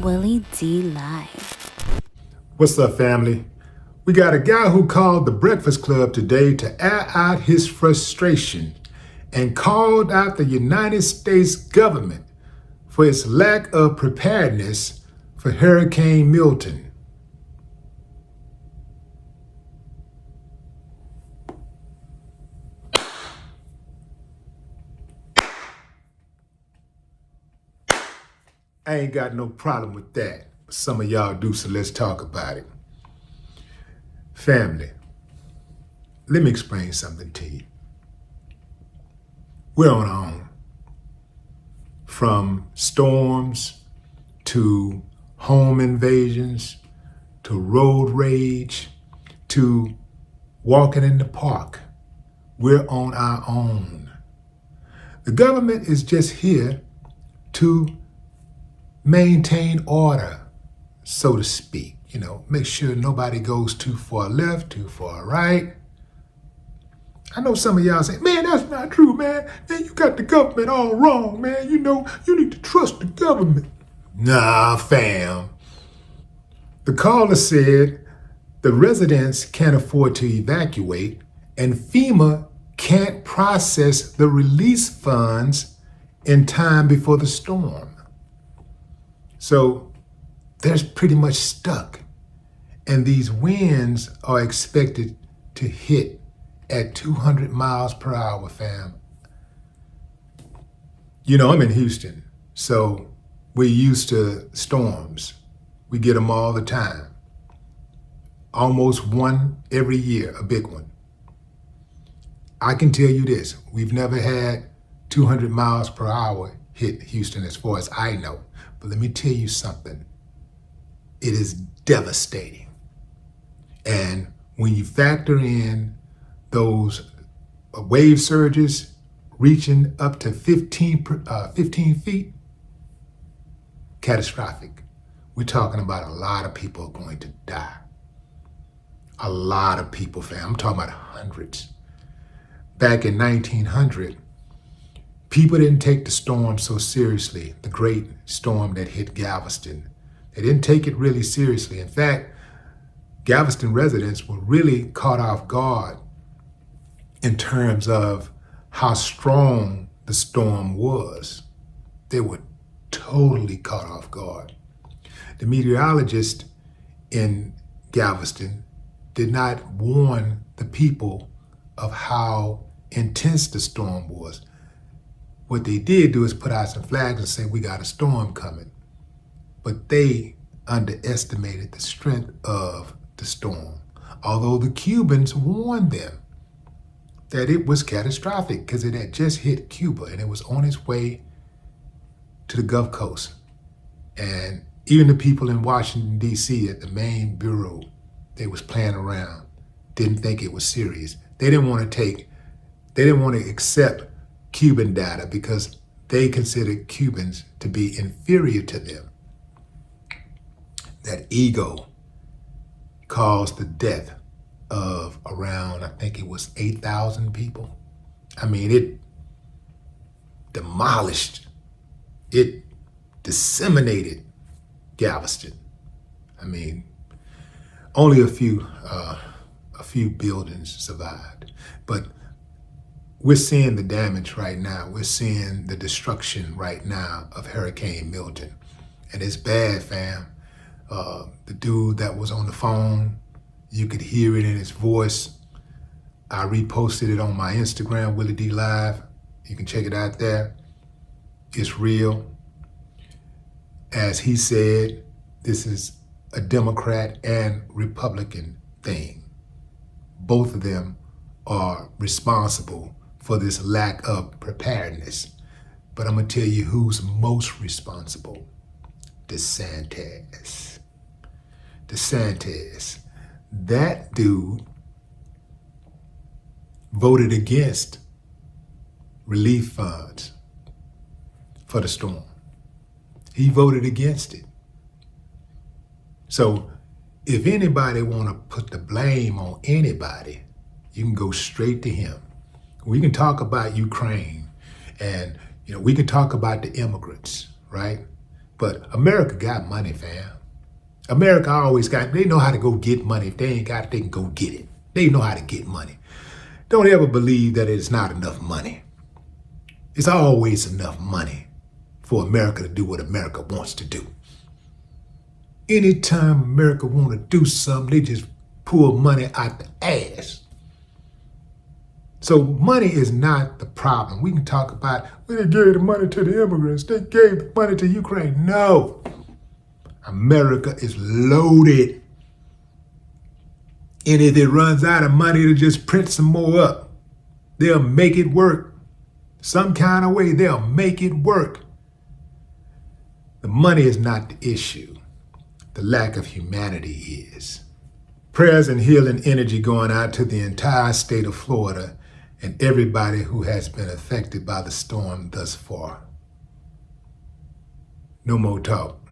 Willie D Live. What's up, family? We got a guy who called the Breakfast Club today to air out his frustration and called out the United States government for its lack of preparedness for Hurricane Milton. I ain't got no problem with that. Some of y'all do, so let's talk about it. Family, let me explain something to you. We're on our own. From storms to home invasions to road rage to walking in the park, we're on our own. The government is just here to maintain order, so to speak. Make sure nobody goes too far left, too far right. I know some of y'all say, man, that's not true, man. Man, you got the government all wrong, man. You need to trust the government. Nah, fam. The caller said the residents can't afford to evacuate and FEMA can't process the release funds in time before the storm. So they're pretty much stuck. And these winds are expected to hit at 200 miles per hour, fam. I'm in Houston, so we're used to storms. We get them all the time. Almost one every year, a big one. I can tell you this, we've never had 200 miles per hour hit Houston as far as I know. But let me tell you something. It is devastating. And when you factor in those wave surges reaching up to 15 feet, catastrophic. We're talking about a lot of people are going to die. A lot of people, fam. I'm talking about hundreds. Back in 1900, people didn't take the storm so seriously, the great storm that hit Galveston. They didn't take it really seriously. In fact, Galveston residents were really caught off guard in terms of how strong the storm was. They were totally caught off guard. The meteorologist in Galveston did not warn the people of how intense the storm was. What they did do is put out some flags and say, we got a storm coming. But they underestimated the strength of the storm. Although the Cubans warned them that it was catastrophic because it had just hit Cuba and it was on its way to the Gulf Coast. And even the people in Washington, D.C. at the main bureau, they was playing around, didn't think it was serious. They didn't want to accept Cuban data because they considered Cubans to be inferior to them. That ego caused the death of around, I think it was 8,000 people. I mean, it demolished, it disseminated Galveston. I mean, only a few buildings survived, but we're seeing the damage right now. We're seeing the destruction right now of Hurricane Milton. And it's bad, fam. The dude that was on the phone, you could hear it in his voice. I reposted it on my Instagram, Willie D Live. You can check it out there. It's real. As he said, this is a Democrat and Republican thing. Both of them are responsible for this lack of preparedness. But I'm gonna tell you who's most responsible. DeSantis. That dude voted against relief funds for the storm. He voted against it. So if anybody want to put the blame on anybody, you can go straight to him. We can talk about Ukraine and we can talk about the immigrants, right? But America got money, fam. America always they know how to go get money. If they ain't got it, they can go get it. They know how to get money. Don't ever believe that it's not enough money. It's always enough money for America to do what America wants to do. Anytime America want to do something, they just pull money out the ass. So money is not the problem. We can talk about, well, they gave the money to the immigrants. They gave the money to Ukraine. No. America is loaded. And if it runs out of money, it'll just print some more up. They'll make it work. Some kind of way, they'll make it work. The money is not the issue. The lack of humanity is. Prayers and healing energy going out to the entire state of Florida and everybody who has been affected by the storm thus far. No more talk.